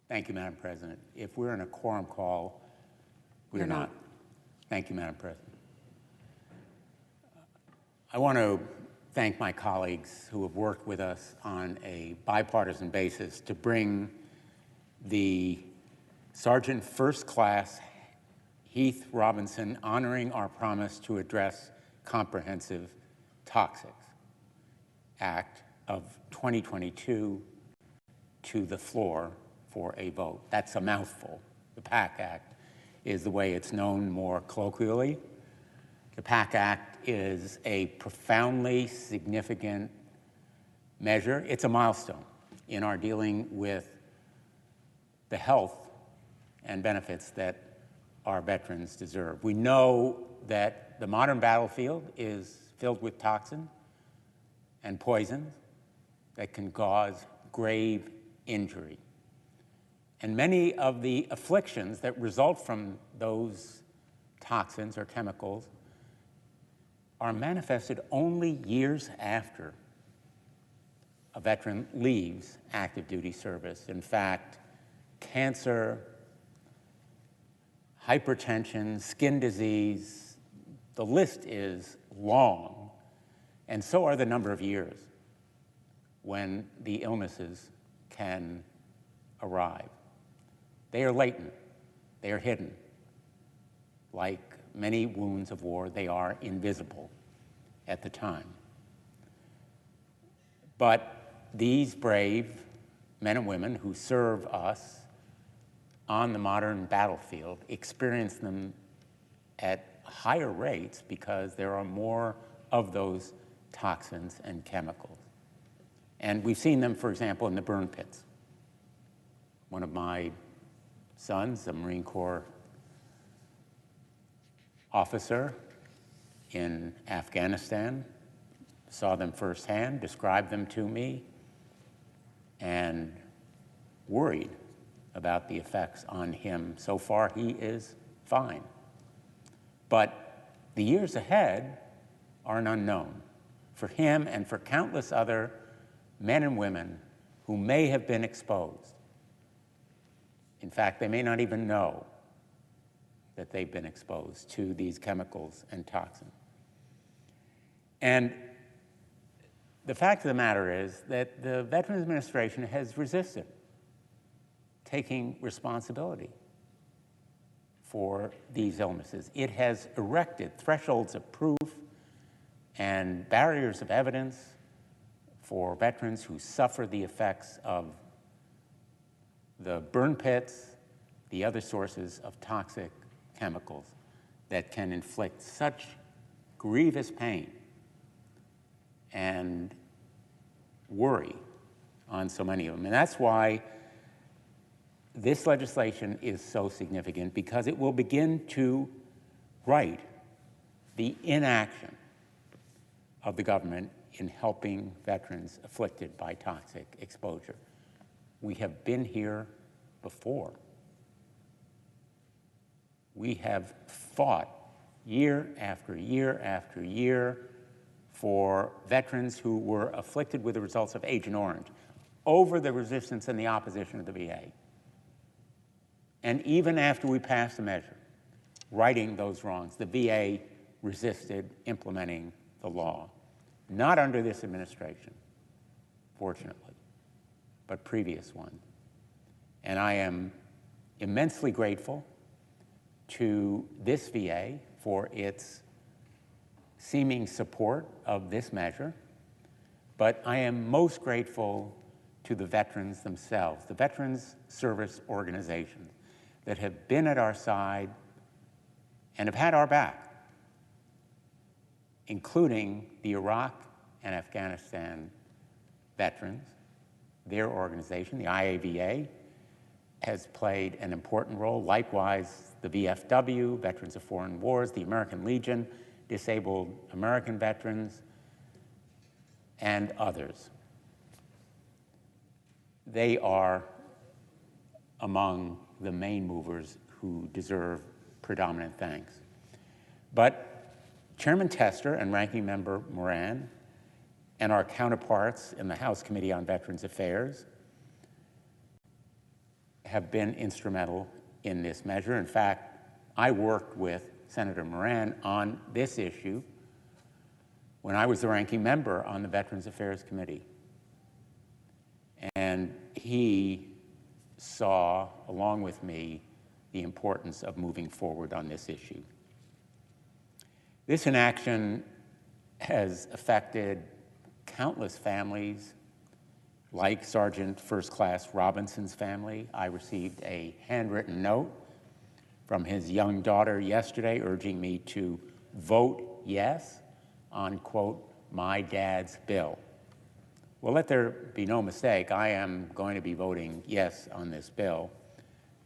Thank you, Madam President. If we're in a quorum call, we're not. Thank you, Madam President. I want to thank my colleagues who have worked with us on a bipartisan basis to bring the Sergeant First Class Heath Robinson honoring our promise to address comprehensive toxics Act of 2022 to the floor for a vote. That's a mouthful. The PACT Act is the way it's known more colloquially. The PACT Act is a profoundly significant measure. It's a milestone in our dealing with the health and benefits that our veterans deserve. We know that the modern battlefield is filled with toxins and poisons that can cause grave injury. And many of the afflictions that result from those toxins or chemicals are manifested only years after a veteran leaves active duty service. In fact, cancer, hypertension, skin disease, the list is long, and so are the number of years when the illnesses can arrive. They are latent, they are hidden. Like many wounds of war, they are invisible at the time. But these brave men and women who serve us on the modern battlefield experience them at higher rates because there are more of those toxins and chemicals. And we've seen them, for example, in the burn pits. One of my sons, a Marine Corps officer in Afghanistan, saw them firsthand, described them to me, and worried about the effects on him. So far, he is fine. But the years ahead are an unknown for him and for countless other men and women who may have been exposed. In fact, they may not even know that they've been exposed to these chemicals and toxins. And the fact of the matter is that the Veterans Administration has resisted taking responsibility for these illnesses. It has erected thresholds of proof and barriers of evidence for veterans who suffer the effects of the burn pits, the other sources of toxic chemicals that can inflict such grievous pain and worry on so many of them. And that's why this legislation is so significant, because it will begin to right the inaction of the government in helping veterans afflicted by toxic exposure. We have been here before. We have fought year after year after year for veterans who were afflicted with the results of Agent Orange over the resistance and the opposition of the VA. And even after we passed the measure, righting those wrongs, the VA resisted implementing the law. Not under this administration, fortunately, but previous ones. And I am immensely grateful to this VA for its seeming support of this measure, but I am most grateful to the veterans themselves, the veterans service organizations that have been at our side and have had our back, including the Iraq and Afghanistan veterans. Their organization, the IAVA, has played an important role. Likewise, the VFW, Veterans of Foreign Wars, the American Legion, Disabled American Veterans, and others. They are among the main movers who deserve predominant thanks. But Chairman Tester and Ranking Member Moran and our counterparts in the House Committee on Veterans Affairs have been instrumental in this measure. In fact, I worked with Senator Moran on this issue when I was the ranking member on the Veterans Affairs Committee. And he saw, along with me, the importance of moving forward on this issue. This inaction has affected countless families, like Sergeant First Class Robinson's family. I received a handwritten note from his young daughter yesterday urging me to vote yes on, quote, my dad's bill. Well, let there be no mistake, I am going to be voting yes on this bill,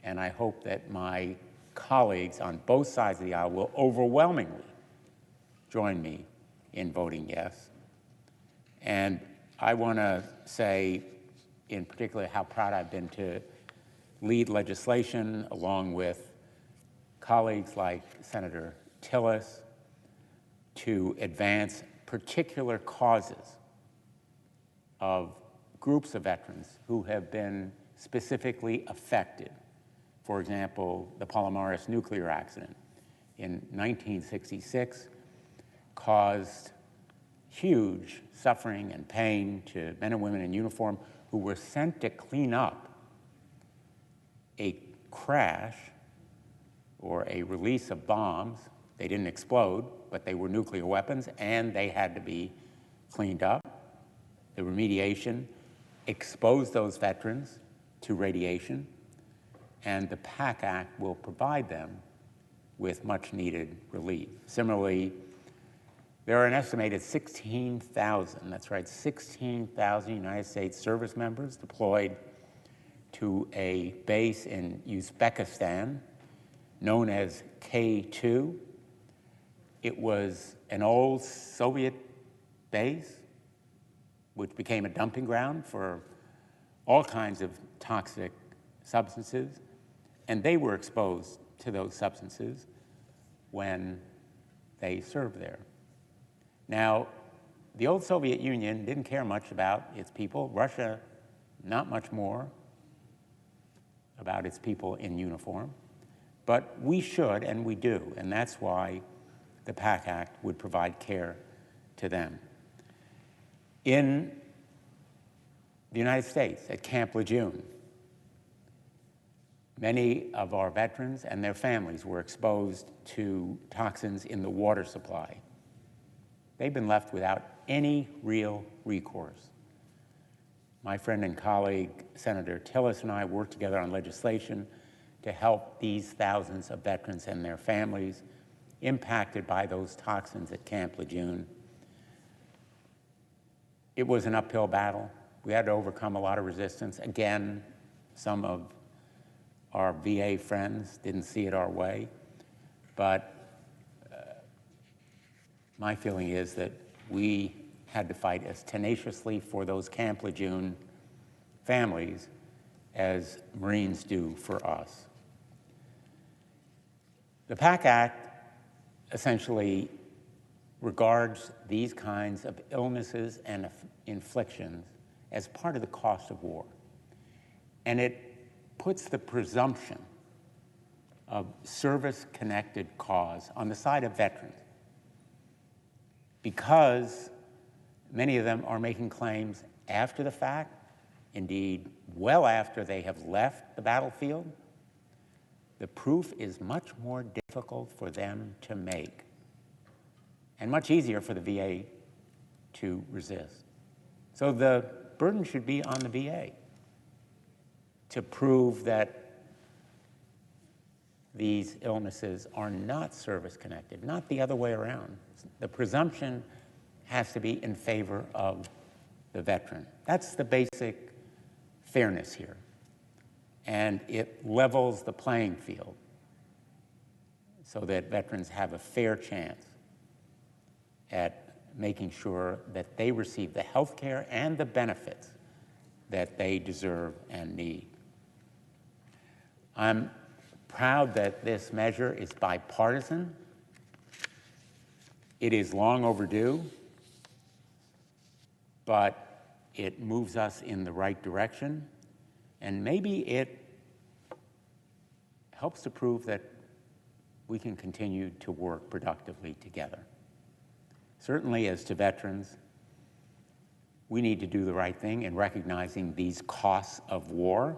and I hope that my colleagues on both sides of the aisle will overwhelmingly join me in voting yes. And I want to say in particular how proud I've been to lead legislation along with colleagues like Senator Tillis to advance particular causes of groups of veterans who have been specifically affected. For example, the Palomares nuclear accident in 1966 caused huge suffering and pain to men and women in uniform who were sent to clean up a crash or a release of bombs. They didn't explode, but they were nuclear weapons, and they had to be cleaned up. The remediation exposed those veterans to radiation, and the PACT Act will provide them with much-needed relief. Similarly, there are an estimated 16,000, that's right, 16,000 United States service members deployed to a base in Uzbekistan known as K2. It was an old Soviet base which became a dumping ground for all kinds of toxic substances, and they were exposed to those substances when they served there. Now, the old Soviet Union didn't care much about its people. Russia, not much more about its people in uniform. But we should, and we do, and that's why the PACT Act would provide care to them. In the United States, at Camp Lejeune, many of our veterans and their families were exposed to toxins in the water supply. They've been left without any real recourse. My friend and colleague, Senator Tillis, and I worked together on legislation to help these thousands of veterans and their families impacted by those toxins at Camp Lejeune. It was an uphill battle. We had to overcome a lot of resistance. Again, some of our VA friends didn't see it our way, but my feeling is that we had to fight as tenaciously for those Camp Lejeune families as Marines do for us. The PACT Act essentially regards these kinds of illnesses and inflictions as part of the cost of war. And it puts the presumption of service-connected cause on the side of veterans, because many of them are making claims after the fact, indeed well after they have left the battlefield. The proof is much more difficult for them to make and much easier for the VA to resist. So the burden should be on the VA to prove that these illnesses are not service-connected, not the other way around. The presumption has to be in favor of the veteran. That's the basic fairness here. And it levels the playing field so that veterans have a fair chance at making sure that they receive the health care and the benefits that they deserve and need. I'm proud that this measure is bipartisan. It is long overdue, but it moves us in the right direction, and maybe it helps to prove that we can continue to work productively together. Certainly, as to veterans, we need to do the right thing in recognizing these costs of war.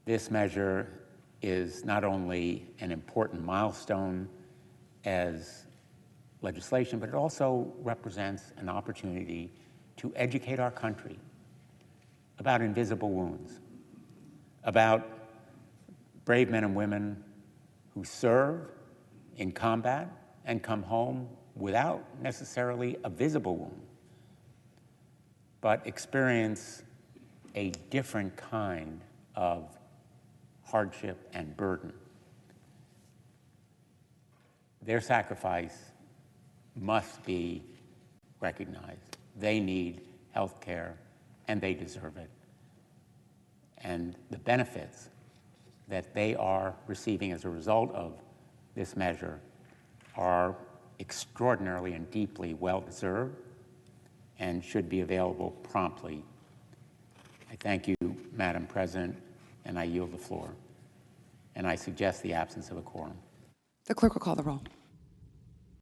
This measure is not only an important milestone as legislation, but it also represents an opportunity to educate our country about invisible wounds, about brave men and women who serve in combat and come home without necessarily a visible wound, but experience a different kind of hardship and burden. Their sacrifice must be recognized. They need health care, and they deserve it. And the benefits that they are receiving as a result of this measure are extraordinarily and deeply well-deserved and should be available promptly. I thank you, Madam President, and I yield the floor. And I suggest the absence of a quorum. The clerk will call the roll.